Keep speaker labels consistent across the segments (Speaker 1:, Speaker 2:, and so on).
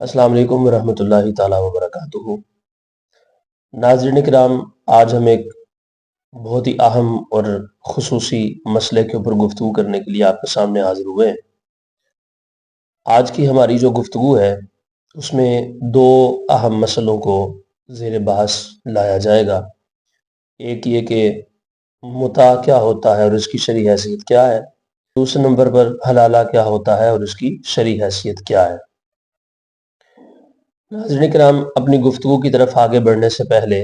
Speaker 1: السلام علیکم ورحمۃ اللہ تعالیٰ وبرکاتہ۔ ناظرین کرام، آج ہم ایک بہت ہی اہم اور خصوصی مسئلے کے اوپر گفتگو کرنے کے لیے آپ کے سامنے حاضر ہوئے ہیں۔ آج کی ہماری جو گفتگو ہے اس میں دو اہم مسئلوں کو زیر بحث لایا جائے گا۔ ایک یہ کہ متع کیا ہوتا ہے اور اس کی شرعی حیثیت کیا ہے، دوسرے نمبر پر حلالہ کیا ہوتا ہے اور اس کی شرعی حیثیت کیا ہے۔ ناظرین کرام، اپنی گفتگو کی طرف آگے بڑھنے سے پہلے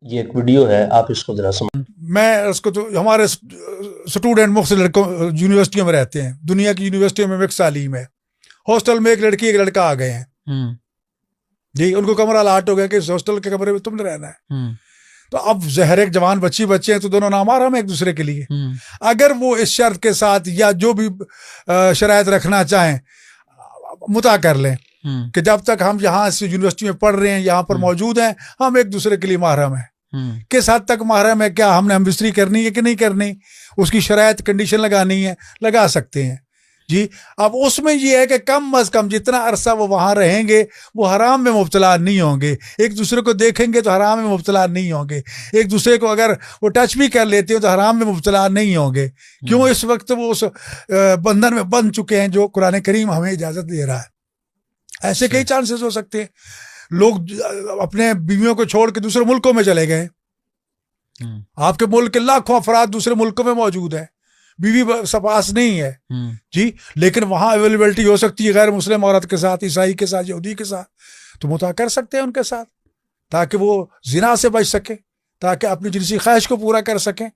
Speaker 1: یہ ایک ویڈیو ہے، آپ اس کو ذرا سمجھ۔
Speaker 2: میں اس کو تو ہمارے اسٹوڈنٹ مختلف یونیورسٹیوں میں رہتے ہیں، دنیا کی یونیورسٹیوں میں مکس تعلیم ہے۔ ہاسٹل میں ایک لڑکی ایک لڑکا آ گئے ہیں جی، ان کو کمرہ الاٹ ہو گیا کہ اس ہاسٹل کے کمرے میں تم نے رہنا ہے۔ تو اب ظاہر ایک جوان بچے ہیں تو دونوں نامحرم ہیں ایک دوسرے کے لیے۔ اگر وہ اس شرط کے ساتھ یا جو بھی شرائط رکھنا چاہیں متع کر لیں کہ جب تک ہم یہاں اس یونیورسٹی میں پڑھ رہے ہیں، یہاں پر موجود ہیں، ہم ایک دوسرے کے لیے محرم ہیں۔ کس حد تک محرم ہے، کیا ہم نے ہم بستری کرنی ہے کہ نہیں کرنی، اس کی شرائط کنڈیشن لگانی ہے، لگا سکتے ہیں جی۔ اب اس میں یہ ہے کہ کم از کم جتنا عرصہ وہ وہاں رہیں گے وہ حرام میں مبتلا نہیں ہوں گے، ایک دوسرے کو دیکھیں گے تو حرام میں مبتلا نہیں ہوں گے، ایک دوسرے کو اگر وہ ٹچ بھی کر لیتے ہو تو حرام میں مبتلا نہیں ہوں گے، کیوں اس وقت وہ اس بندھن میں بند چکے ہیں جو قرآن کریم ہمیں اجازت دے رہا ہے۔ ایسے کئی چانسز ہو سکتے ہیں، لوگ اپنے بیویوں کو چھوڑ کے دوسرے ملکوں میں چلے گئے، آپ کے ملک کے لاکھوں افراد دوسرے ملکوں میں موجود ہیں، بیوی پاس نہیں ہے جی، لیکن وہاں اویلیبلٹی ہو سکتی ہے غیر مسلم عورت کے ساتھ، عیسائی کے ساتھ، یہودی کے ساتھ، تو متع کر سکتے ہیں ان کے ساتھ تاکہ وہ زنا سے بچ سکے، تاکہ اپنی جنسی خواہش کو پورا کر سکیں،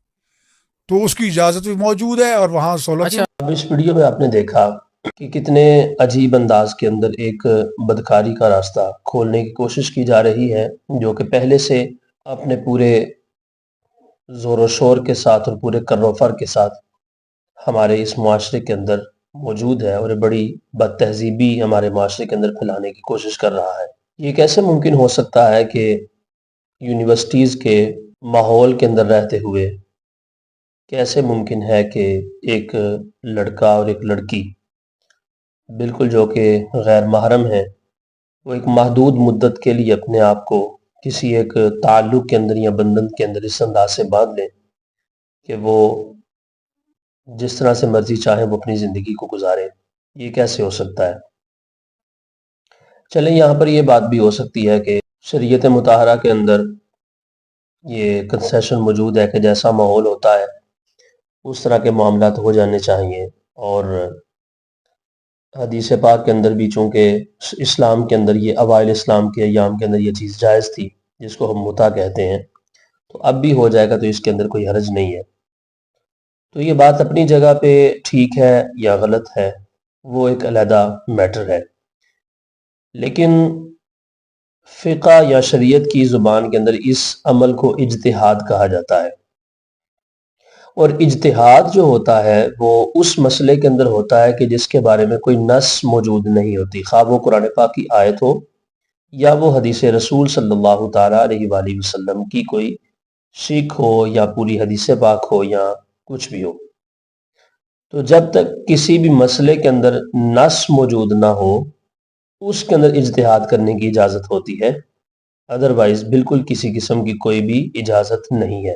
Speaker 2: تو اس کی اجازت بھی موجود ہے اور وہاں سہولت۔
Speaker 1: اب اس ویڈیو میں آپ نے دیکھا کہ کتنے عجیب انداز کے اندر ایک بدکاری کا راستہ کھولنے کی کوشش کی جا رہی ہے، جو کہ پہلے سے اپنے پورے زور و شور کے ساتھ اور پورے کر و فر کے ساتھ ہمارے اس معاشرے کے اندر موجود ہے، اور بڑی بد تہذیبی ہمارے معاشرے کے اندر پھیلانے کی کوشش کر رہا ہے۔ یہ کیسے ممکن ہو سکتا ہے کہ یونیورسٹیز کے ماحول کے اندر رہتے ہوئے کیسے ممکن ہے کہ ایک لڑکا اور ایک لڑکی بالکل جو کہ غیر محرم ہیں، وہ ایک محدود مدت کے لیے اپنے آپ کو کسی ایک تعلق کے اندر یا بندھن کے اندر اس انداز سے باندھ لیں کہ وہ جس طرح سے مرضی چاہیں وہ اپنی زندگی کو گزاریں۔ یہ کیسے ہو سکتا ہے؟ چلیں، یہاں پر یہ بات بھی ہو سکتی ہے کہ شریعت مطہرہ کے اندر یہ کنسیشن موجود ہے کہ جیسا ماحول ہوتا ہے اس طرح کے معاملات ہو جانے چاہیے، اور حدیث پاک کے اندر بھی چونکہ اسلام کے اندر یہ اوائل اسلام کے ایام کے اندر یہ چیز جائز تھی جس کو ہم متع کہتے ہیں، تو اب بھی ہو جائے گا تو اس کے اندر کوئی حرج نہیں ہے۔ تو یہ بات اپنی جگہ پہ ٹھیک ہے یا غلط ہے وہ ایک علیحدہ میٹر ہے، لیکن فقہ یا شریعت کی زبان کے اندر اس عمل کو اجتہاد کہا جاتا ہے، اور اجتہاد جو ہوتا ہے وہ اس مسئلے کے اندر ہوتا ہے کہ جس کے بارے میں کوئی نص موجود نہیں ہوتی، خواہ وہ قرآن پاک کی آیت ہو یا وہ حدیث رسول صلی اللہ تعالیٰ علیہ وآلہ وسلم کی کوئی سیکھ ہو یا پوری حدیث پاک ہو یا کچھ بھی ہو۔ تو جب تک کسی بھی مسئلے کے اندر نص موجود نہ ہو اس کے اندر اجتہاد کرنے کی اجازت ہوتی ہے، ادروائز بالکل کسی قسم کی کوئی بھی اجازت نہیں ہے۔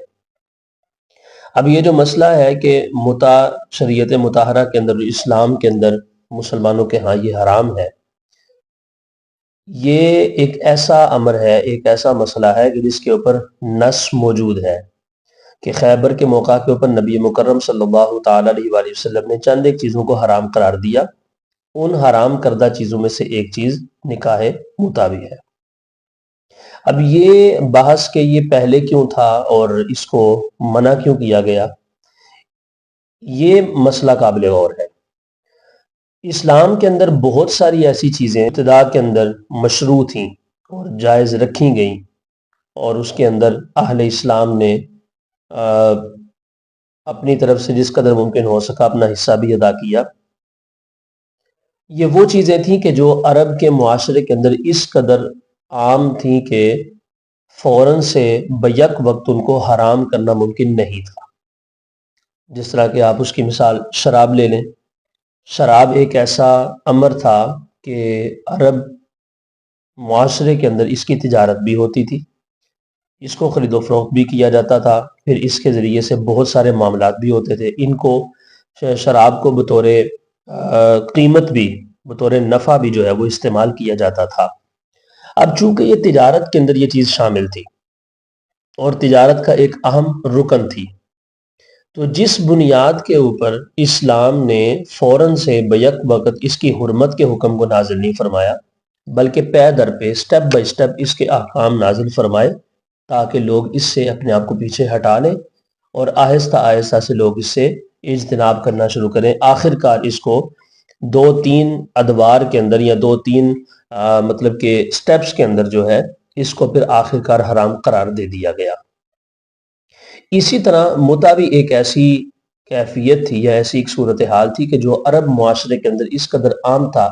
Speaker 1: اب یہ جو مسئلہ ہے کہ متع شریعت مطہرہ کے اندر، اسلام کے اندر مسلمانوں کے ہاں یہ حرام ہے، یہ ایک ایسا امر ہے، ایک ایسا مسئلہ ہے کہ جس کے اوپر نص موجود ہے کہ خیبر کے موقع کے اوپر نبی مکرم صلی اللہ تعالیٰ علیہ وآلہ وسلم نے چند ایک چیزوں کو حرام قرار دیا، ان حرام کردہ چیزوں میں سے ایک چیز نکاح متع بھی ہے۔ اب یہ بحث کہ یہ پہلے کیوں تھا اور اس کو منع کیوں کیا گیا، یہ مسئلہ قابل غور ہے۔ اسلام کے اندر بہت ساری ایسی چیزیں ابتدا کے اندر مشروع تھیں اور جائز رکھی گئیں، اور اس کے اندر اہل اسلام نے اپنی طرف سے جس قدر ممکن ہو سکا اپنا حصہ بھی ادا کیا۔ یہ وہ چیزیں تھیں کہ جو عرب کے معاشرے کے اندر اس قدر عام تھیں کہ فوراً سے بیک وقت ان کو حرام کرنا ممکن نہیں تھا۔ جس طرح کہ آپ اس کی مثال شراب لے لیں، شراب ایک ایسا امر تھا کہ عرب معاشرے کے اندر اس کی تجارت بھی ہوتی تھی، اس کو خرید و فروخت بھی کیا جاتا تھا، پھر اس کے ذریعے سے بہت سارے معاملات بھی ہوتے تھے۔ ان کو شراب کو بطور قیمت بھی، بطور نفع بھی جو ہے وہ استعمال کیا جاتا تھا۔ اب چونکہ یہ تجارت کے اندر یہ چیز شامل تھی اور تجارت کا ایک اہم رکن تھی، تو جس بنیاد کے اوپر اسلام نے فوراً سے بیک وقت اس کی حرمت کے حکم کو نازل نہیں فرمایا، بلکہ پے در پہ سٹیپ بائی سٹیپ اس کے احکام نازل فرمائے تاکہ لوگ اس سے اپنے آپ کو پیچھے ہٹا لیں اور آہستہ آہستہ سے لوگ اس سے اجتناب کرنا شروع کریں۔ آخر کار اس کو 2-3 ادوار کے اندر یا 2-3 مطلب کہ سٹیپس کے اندر جو ہے اس کو پھر آخر کار حرام قرار دے دیا گیا۔ اسی طرح متع بھی ایک ایسی کیفیت تھی یا ایسی ایک صورتحال تھی کہ جو عرب معاشرے کے اندر اس قدر عام تھا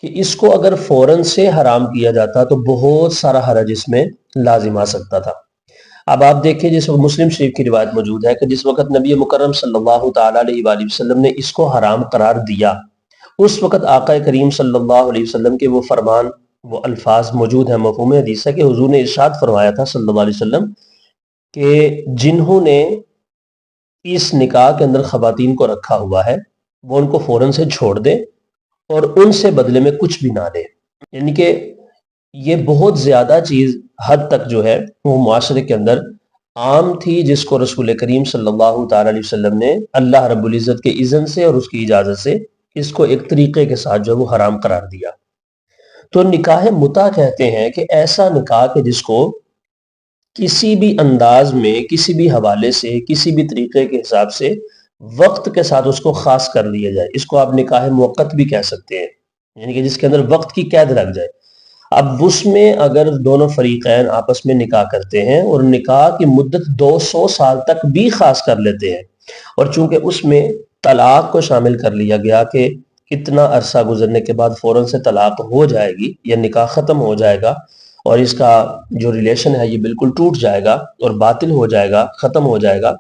Speaker 1: کہ اس کو اگر فوراً سے حرام کیا جاتا تو بہت سارا حرج اس میں لازم آ سکتا تھا۔ اب آپ دیکھیں جس وقت مسلم شریف کی روایت موجود ہے کہ جس وقت نبی مکرم صلی اللہ تعالیٰ علیہ وآلہ وسلم نے اس کو حرام قرار دیا، اس وقت آقا کریم صلی اللہ علیہ وسلم کے وہ فرمان، وہ الفاظ موجود ہیں، مفہوم حدیث ہے کہ حضور نے ارشاد فرمایا تھا صلی اللہ علیہ وسلم کہ جنہوں نے اس نکاح کے اندر خواتین کو رکھا ہوا ہے وہ ان کو فوراً سے چھوڑ دیں اور ان سے بدلے میں کچھ بھی نہ دے۔ یعنی کہ یہ بہت زیادہ چیز حد تک جو ہے وہ معاشرے کے اندر عام تھی، جس کو رسول کریم صلی اللہ تعالیٰ علیہ وسلم نے اللہ رب العزت کے اذن سے اور اس کی اجازت سے اس کو ایک طریقے کے ساتھ جو وہ حرام قرار دیا۔ تو نکاح متع کہتے ہیں کہ ایسا نکاح کہ جس کو کسی بھی انداز میں، کسی بھی حوالے سے، کسی بھی طریقے کے حساب سے وقت کے ساتھ اس کو خاص کر لیا جائے۔ اس کو آپ نکاح موقت بھی کہہ سکتے ہیں، یعنی کہ جس کے اندر وقت کی قید لگ جائے۔ اب اس میں اگر دونوں فریقین آپس میں نکاح کرتے ہیں اور نکاح کی مدت 200 سال تک بھی خاص کر لیتے ہیں، اور چونکہ اس میں طلاق کو شامل کر لیا گیا کہ اتنا عرصہ گزرنے کے بعد فوراً سے طلاق ہو جائے گی یا نکاح ختم ہو جائے گا اور اس کا جو ریلیشن ہے یہ بالکل ٹوٹ جائے گا اور باطل ہو جائے گا، ختم ہو جائے گا،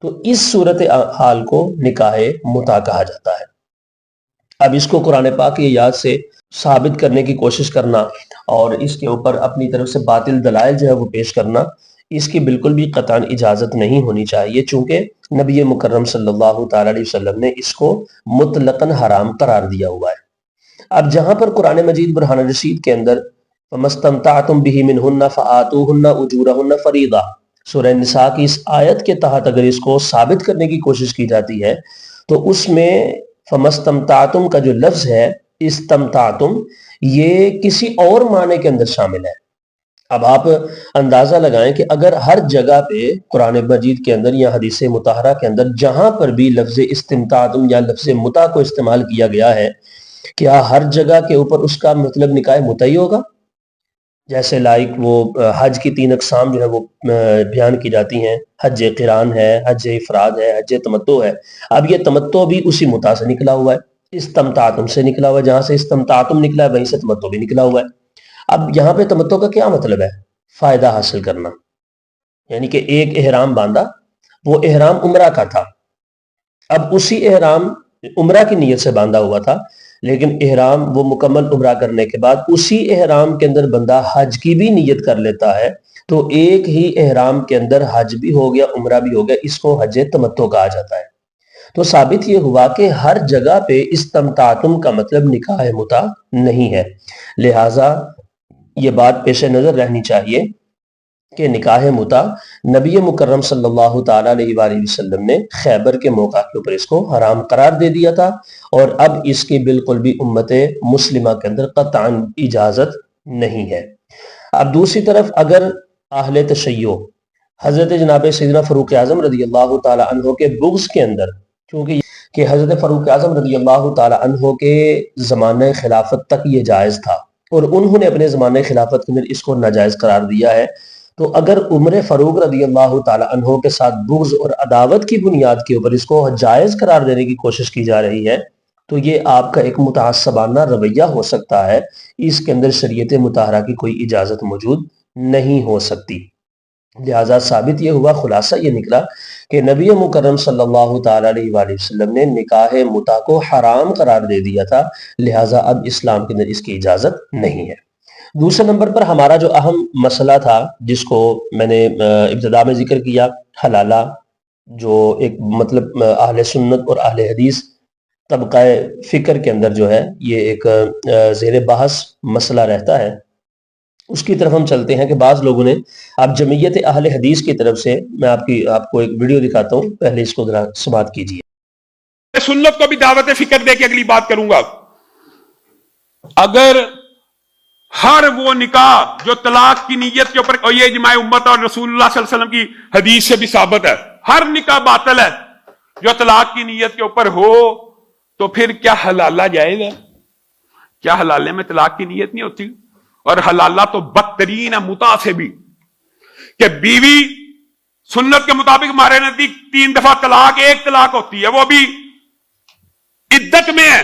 Speaker 1: تو اس صورت حال کو نکاح متع کہا جاتا ہے۔ اب اس کو قرآن پاک کی یاد سے ثابت کرنے کی کوشش کرنا اور اس کے اوپر اپنی طرف سے باطل دلائل جو ہے وہ پیش کرنا، اس کی بالکل بھی قطعاً اجازت نہیں ہونی چاہیے، چونکہ نبی مکرم صلی اللہ تعالیٰ علیہ وسلم نے اس کو مطلقاً حرام قرار دیا ہوا ہے۔ اب جہاں پر قرآن مجید برہان رشید کے اندر فَمَسْتَمْتَعْتُمْ بِهِ مِنْهُنَّ فَآتُوهُنَّ أُجُورَهُنَّ فَرِيضَةً، سورہ نساء کی اس آیت کے تحت اگر اس کو ثابت کرنے کی کوشش کی جاتی ہے تو اس میں فَمَسْتَمْتَعْتُمْ کا جو لفظ ہے، استمتعتم، یہ کسی اور معنی کے اندر شامل ہے۔ اب آپ اندازہ لگائیں کہ اگر ہر جگہ پہ قرآن مجید کے اندر یا حدیث مطہرہ کے اندر جہاں پر بھی لفظ استمتعتم یا لفظ متع کو استعمال کیا گیا ہے، کیا ہر جگہ کے اوپر اس کا مطلب نکاح متعی ہوگا؟ جیسے لائک وہ حج کی 3 اقسام جو ہے وہ بیان کی جاتی ہیں، حج قران ہے، حج افراد ہے، حج تمتع ہے۔ اب یہ تمتع بھی اسی متع سے نکلا ہوا ہے، استمتعتم سے نکلا ہوا ہے، جہاں سے استمتعتم نکلا ہے وہیں سے تمتع بھی نکلا ہوا ہے۔ اب یہاں پہ تمتع کا کیا مطلب ہے؟ فائدہ حاصل کرنا، یعنی کہ ایک احرام باندھا، وہ احرام عمرہ کا تھا، اب اسی احرام عمرہ کی نیت سے باندھا ہوا تھا، لیکن احرام وہ مکمل عمرہ کرنے کے بعد اسی احرام کے اندر بندہ حج کی بھی نیت کر لیتا ہے، تو ایک ہی احرام کے اندر حج بھی ہو گیا، عمرہ بھی ہو گیا، اس کو حج تمتع کہا جاتا ہے۔ تو ثابت یہ ہوا کہ ہر جگہ پہ استمتعتم کا مطلب نکاح متع نہیں ہے، لہٰذا یہ بات پیش نظر رہنی چاہیے کہ نکاح متع نبی مکرم صلی اللہ تعالیٰ علیہ وآلہ وسلم نے خیبر کے موقع کے اوپر اس کو حرام قرار دے دیا تھا، اور اب اس کی بالکل بھی امت مسلمہ کے اندر قطعاً اجازت نہیں ہے۔ اب دوسری طرف اگر اہل تشیع حضرت جناب سیدنا فاروق اعظم رضی اللہ تعالیٰ عنہ کے بغض کے اندر، کیونکہ کہ حضرت فاروق اعظم رضی اللہ تعالیٰ عنہ کے زمانہ خلافت تک یہ جائز تھا اور انہوں نے اپنے زمانہ خلافت کے اندر اس کو ناجائز قرار دیا ہے، تو اگر عمر فاروق رضی اللہ تعالیٰ عنہ کے ساتھ بغض اور عداوت کی بنیاد کے اوپر اس کو جائز قرار دینے کی کوشش کی جا رہی ہے، تو یہ آپ کا ایک متعصبانہ رویہ ہو سکتا ہے، اس کے اندر شریعت مطہرہ کی کوئی اجازت موجود نہیں ہو سکتی۔ لہٰذا ثابت یہ ہوا، خلاصہ یہ نکلا کہ نبی مکرم صلی اللہ تعالیٰ علیہ وآلہ وسلم نے نکاح متع کو حرام قرار دے دیا تھا، لہٰذا اب اسلام کے اندر اس کی اجازت نہیں ہے۔ دوسرے نمبر پر ہمارا جو اہم مسئلہ تھا جس کو میں نے ابتدا میں ذکر کیا، حلالہ، جو ایک مطلب اہل سنت اور اہل حدیث طبقہ فکر کے اندر جو ہے یہ ایک زیر بحث مسئلہ رہتا ہے، اس کی طرف ہم چلتے ہیں کہ بعض لوگوں نے، آپ جمعیت اہل حدیث کی طرف سے میں آپ کو ایک ویڈیو دکھاتا ہوں، پہلے اس کو ذرا سماعت کیجیے۔
Speaker 3: سنت کو بھی دعوت فکر دے کے اگلی بات کروں گا۔ اگر ہر وہ نکاح جو طلاق کی نیت کے اوپر، اور یہ اجماع امت اور رسول اللہ صلی اللہ علیہ وسلم کی حدیث سے بھی ثابت ہے، ہر نکاح باطل ہے جو طلاق کی نیت کے اوپر ہو، تو پھر کیا حلالہ جائز ہے؟ کیا حلالے میں طلاق کی نیت نہیں ہوتی؟ اور حلالہ تو بدترین ہے متع سے بھی، کہ بیوی سنت کے مطابق ہمارے نزدیک 3 دفعہ طلاق، 1 طلاق ہوتی ہے، وہ بھی عدت میں ہے،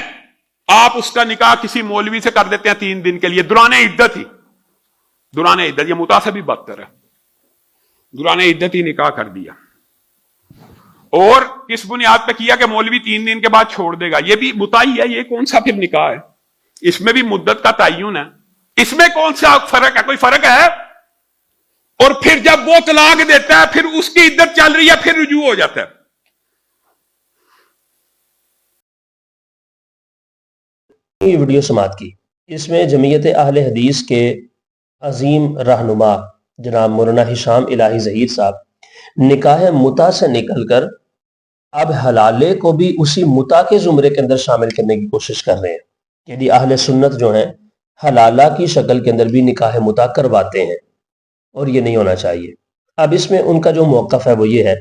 Speaker 3: آپ اس کا نکاح کسی مولوی سے کر دیتے ہیں 3 دن کے لیے، دوران عدت ہی، دوران عدت، یہ متع سے بھی بدتر ہے، دوران عدت ہی نکاح کر دیا، اور کس بنیاد پہ کیا کہ مولوی 3 دن کے بعد چھوڑ دے گا، یہ بھی متع ہی ہے، یہ کون سا پھر نکاح ہے؟ اس میں بھی مدت کا تعین ہے، اس میں کون سا فرق ہے؟ کوئی فرق ہے؟ اور پھر جب وہ طلاق دیتا ہے پھر اس کی عدت چل رہی ہے، پھر رجوع ہو جاتا ہے۔
Speaker 1: یہ ویڈیو سماعت کی، اس میں جمعیت اہل حدیث کے عظیم رہنما جناب مولانا ہشام الہی ظہیر صاحب نکاح متع سے نکل کر اب حلالے کو بھی اسی متع کے زمرے کے اندر شامل کرنے کی کوشش کر رہے ہیں، یعنی اہل سنت جو ہیں حلالہ کی شکل کے اندر بھی نکاح متع کرواتے ہیں، اور یہ نہیں ہونا چاہیے۔ اب اس میں ان کا جو موقف ہے وہ یہ ہے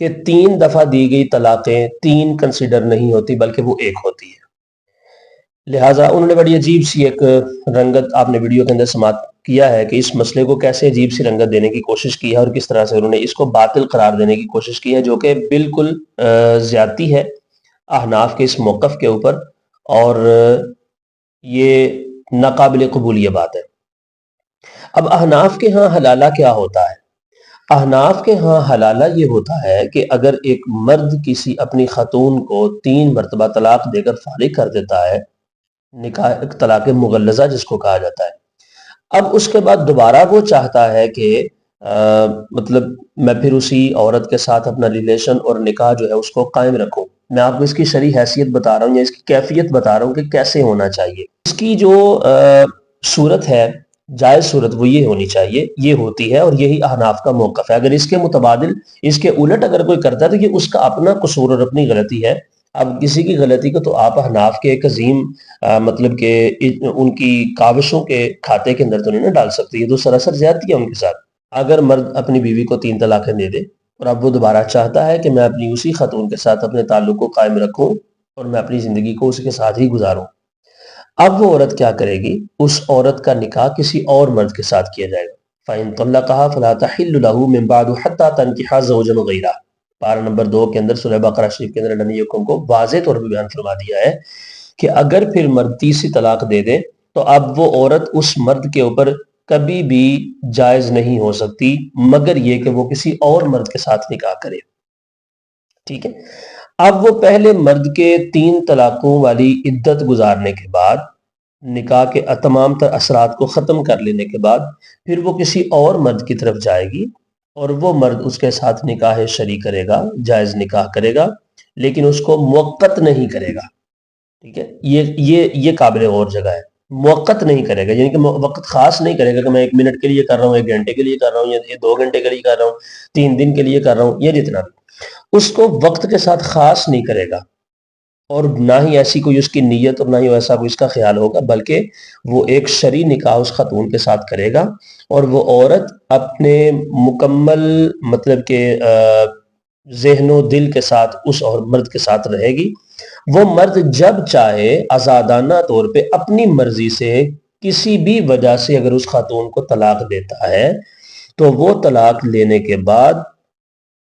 Speaker 1: کہ 3 دفعہ دی گئی طلاقیں 3 کنسیڈر نہیں ہوتی بلکہ وہ 1 ہوتی ہے، لہٰذا انہوں نے بڑی عجیب سی ایک رنگت آپ نے ویڈیو کے اندر سماعت کیا ہے کہ اس مسئلے کو کیسے عجیب سی رنگت دینے کی کوشش کی ہے، اور کس طرح سے انہوں نے اس کو باطل قرار دینے کی کوشش کی ہے، جو کہ بالکل زیادتی ہے احناف کے اس موقف کے اوپر، اور یہ ناقابل قبول یہ بات ہے۔ اب احناف کے ہاں حلالہ کیا ہوتا ہے؟ احناف کے ہاں حلالہ یہ ہوتا ہے کہ اگر ایک مرد کسی اپنی خاتون کو 3 مرتبہ طلاق دے کر فارغ کر دیتا ہے، نکاح طلاق مغلظہ جس کو کہا جاتا ہے، اب اس کے بعد دوبارہ وہ چاہتا ہے کہ مطلب میں پھر اسی عورت کے ساتھ اپنا ریلیشن اور نکاح جو ہے اس کو قائم رکھوں، میں آپ کو اس کی شرعی حیثیت بتا رہا ہوں یا اس کی کیفیت بتا رہا ہوں کہ کیسے ہونا چاہیے۔ اس کی جو صورت ہے، جائز صورت، وہ یہ ہونی چاہیے، یہ ہوتی ہے، اور یہی احناف کا موقف ہے۔ اگر اس کے متبادل، اس کے الٹ اگر کوئی کرتا ہے تو یہ اس کا اپنا قصور اور اپنی غلطی ہے۔ اب کسی کی غلطی کو تو آپ احناف کے ایک عظیم مطلب کہ ان کی کاوشوں کے کھاتے کے اندر تو نہیں ڈال سکتے، یہ تو سراسر زیادتی ہے ان کے ساتھ۔ اگر مرد اپنی بیوی کو 3 طلاقیں دے دے اور اب وہ دوبارہ چاہتا ہے کہ میں اپنی اسی خاتون کے ساتھ اپنے تعلق کو قائم رکھوں اور میں اپنی زندگی کو اس کے ساتھ ہی گزاروں، اب وہ عورت کیا کرے گی؟ اس عورت کا نکاح کسی اور مرد کے ساتھ کیا جائے گا۔ فَإِن طَلَّقَهَا فَلَا تَحِلُّ لَهُ مِن بَعْدُ حَتَّى تَنكِحَ زَوْجًا غَيْرَهُ۔ پارہ نمبر 2 کے اندر سورہ بقرہ شریف کے اندر اللہ نے یہ حکم کو واضح طور پر بیان فرما دیا ہے کہ اگر پھر مرد تیسری طلاق دے دے تو اب وہ عورت اس مرد کے اوپر کبھی بھی جائز نہیں ہو سکتی مگر یہ کہ وہ کسی اور مرد کے ساتھ نکاح کرے، ٹھیک ہے۔ اب وہ پہلے مرد کے 3 طلاقوں والی عدت گزارنے کے بعد، نکاح کے تمام تر اثرات کو ختم کر لینے کے بعد، پھر وہ کسی اور مرد کی طرف جائے گی اور وہ مرد اس کے ساتھ نکاح شرعی کرے گا، جائز نکاح کرے گا، لیکن اس کو موقت نہیں کرے گا، ٹھیک ہے۔ یہ قابل غور جگہ ہے، موقت نہیں کرے گا، یعنی کہ وقت خاص نہیں کرے گا کہ میں 1 منٹ کے لیے کر رہا ہوں، 1 گھنٹے کے لیے کر رہا ہوں، یا 2 گھنٹے کے لیے کر رہا ہوں، 3 دن کے لیے کر رہا ہوں، یا جتنا بھی، اس کو وقت کے ساتھ خاص نہیں کرے گا، اور نہ ہی ایسی کوئی اس کی نیت اور نہ ہی ایسا کوئی اس کا خیال ہوگا، بلکہ وہ ایک شرعی نکاح اس خاتون کے ساتھ کرے گا، اور وہ عورت اپنے مکمل مطلب کہ ذہن و دل کے ساتھ اس اور مرد کے ساتھ رہے گی۔ وہ مرد جب چاہے آزادانہ طور پہ اپنی مرضی سے کسی بھی وجہ سے اگر اس خاتون کو طلاق دیتا ہے تو وہ طلاق لینے کے بعد،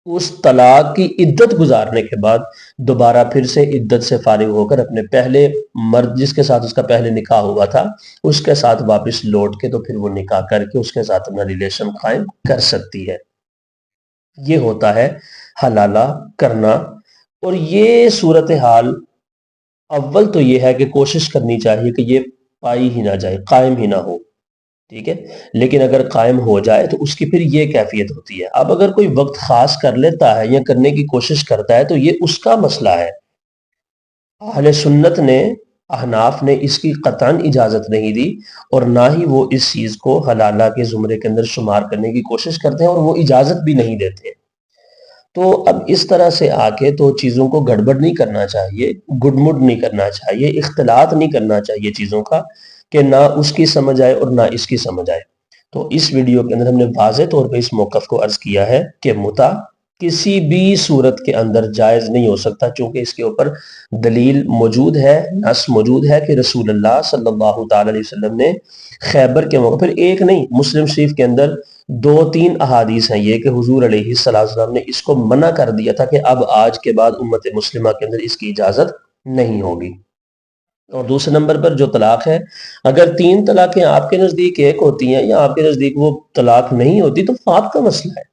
Speaker 1: اس طلاق کی عدت گزارنے کے بعد، دوبارہ پھر سے عدت سے فارغ ہو کر اپنے پہلے مرد جس کے ساتھ اس کا پہلے نکاح ہوا تھا اس کے ساتھ واپس لوٹ کے تو پھر وہ نکاح کر کے اس کے ساتھ اپنا ریلیشن قائم کر سکتی ہے۔ یہ ہوتا ہے حلالہ کرنا، اور یہ صورتحال اول تو یہ ہے کہ کوشش کرنی چاہیے کہ یہ پائی ہی نہ جائے، قائم ہی نہ ہو۔ ٹھیک ہے، لیکن اگر قائم ہو جائے تو اس کی پھر یہ کیفیت ہوتی ہے. اب اگر کوئی وقت خاص کر لیتا ہے یا کرنے کی کوشش کرتا ہے تو یہ اس کا مسئلہ ہے. اہل سنت نے، احناف نے اس کی قطعاً اجازت نہیں دی، اور نہ ہی وہ اس چیز کو حلالہ کے زمرے کے اندر شمار کرنے کی کوشش کرتے ہیں، اور وہ اجازت بھی نہیں دیتے. تو اب اس طرح سے آ کے تو چیزوں کو گڑبڑ نہیں کرنا چاہیے، گڈ مڈ نہیں کرنا چاہیے، اختلاط نہیں کرنا چاہیے چیزوں کا، کہ نہ اس کی سمجھ آئے اور نہ اس کی سمجھ آئے. تو اس ویڈیو کے اندر ہم نے واضح طور پہ اس موقف کو عرض کیا ہے کہ متع کسی بھی صورت کے اندر جائز نہیں ہو سکتا، چونکہ اس کے اوپر دلیل موجود ہے، نص موجود ہے کہ رسول اللہ صلی اللہ تعالی علیہ وسلم نے خیبر کے موقع، پھر ایک نہیں، مسلم شریف کے اندر 2-3 احادیث ہیں یہ کہ حضور علیہ السلام نے اس کو منع کر دیا تھا کہ اب آج کے بعد امت مسلمہ کے اندر اس کی اجازت نہیں ہوگی. اور دوسرے نمبر پر جو طلاق ہے، اگر 3 طلاقیں آپ کے نزدیک ایک ہوتی ہیں یا آپ کے نزدیک وہ طلاق نہیں ہوتی تو آپ کا مسئلہ ہے.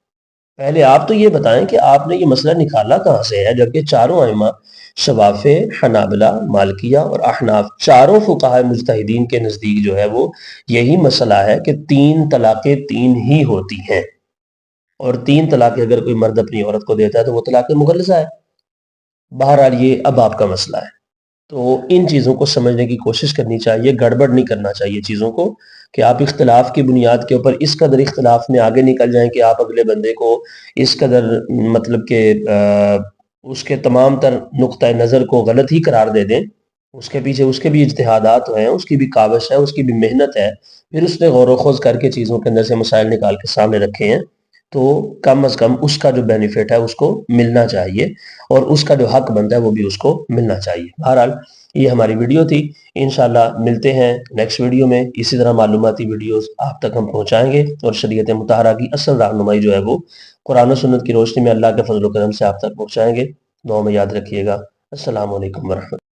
Speaker 1: پہلے آپ تو یہ بتائیں کہ آپ نے یہ مسئلہ نکالا کہاں سے ہے، جبکہ چاروں ائمہ شوافع، حنابلہ، مالکیہ اور احناف، چاروں فقہاء مجتہدین کے نزدیک جو ہے وہ یہی مسئلہ ہے کہ 3 طلاقیں 3 ہی ہوتی ہیں، اور 3 طلاقیں اگر کوئی مرد اپنی عورت کو دیتا ہے تو وہ طلاق مغلظہ ہے. بہرحال یہ اب آپ کا مسئلہ ہے. تو ان چیزوں کو سمجھنے کی کوشش کرنی چاہیے، گڑبڑ نہیں کرنا چاہیے چیزوں کو، کہ آپ اختلاف کی بنیاد کے اوپر اس قدر اختلاف میں آگے نکل جائیں کہ آپ اگلے بندے کو اس قدر مطلب کہ اس کے تمام تر نقطۂ نظر کو غلط ہی قرار دے دیں. اس کے پیچھے اس کے بھی اجتہادات ہیں، اس کی بھی کاوش ہے، اس کی بھی محنت ہے، پھر اس نے غور و خوض کر کے چیزوں کے اندر سے مسائل نکال کے سامنے رکھے ہیں، تو کم از کم اس کا جو بینیفٹ ہے اس کو ملنا چاہیے، اور اس کا جو حق بنتا ہے وہ بھی اس کو ملنا چاہیے. بہرحال یہ ہماری ویڈیو تھی، انشاءاللہ ملتے ہیں نیکسٹ ویڈیو میں. اسی طرح معلوماتی ویڈیوز آپ تک ہم پہنچائیں گے، اور شریعت مطہرہ کی اصل رہنمائی جو ہے وہ قرآن و سنت کی روشنی میں اللہ کے فضل و کرم سے آپ تک پہنچائیں گے. دعا میں یاد رکھیے گا. السلام علیکم ورحمۃ اللہ.